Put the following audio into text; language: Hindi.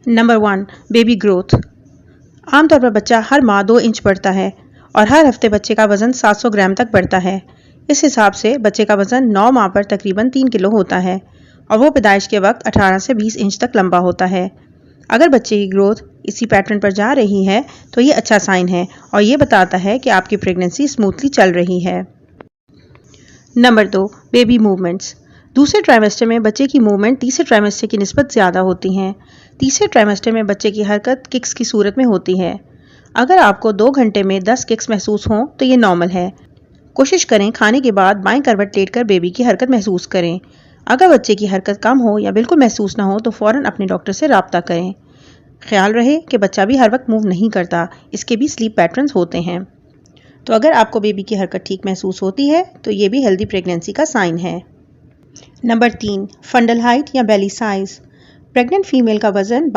Number 1, baby growth. आमतौर पर बच्चा हर माह 2 इंच बढ़ता है और हर हफ्ते बच्चे का वजन 700 ग्राम तक बढ़ता है। इस हिसाब से बच्चे का वजन 9 माह पर तकरीबन 3 किलो होता है और वो पैदाइश के वक्त 18 से 20 इंच तक लंबा होता है। अगर बच्चे की ग्रोथ इसी पैटर्न पर जा रही है तो ये अच्छा साइन है और ये बताता है कि आपकी प्रेगनेंसी स्मूथली चल रही है। Number 2, baby movements. दूसरे ट्राइमेस्टर में बच्चे की मूवमेंट तीसरे ट्राइमेस्टर की निस्बत ज़्यादा होती हैं। तीसरे ट्राइमेस्टर में बच्चे की हरकत किक्स की सूरत में होती है। अगर आपको 2 घंटे में 10 किक्स महसूस हों तो ये नॉर्मल है। कोशिश करें खाने के बाद बाएं करवट लेटकर बेबी की हरकत महसूस करें। अगर बच्चे की हरकत कम हो या बिल्कुल महसूस ना हो तो फ़ौरन अपने डॉक्टर से राब्ता करें। ख्याल रहे कि बच्चा भी हर वक्त मूव नहीं करता, इसके भी स्लीप पैटर्न्स होते हैं। तो अगर आपको बेबी की हरकत ठीक महसूस होती है तो ये भी हेल्दी प्रेगनेंसी का साइन है। नंबर 3, फंडल हाइट या बेली साइज़। प्रेग्नेंट फीमेल का वज़न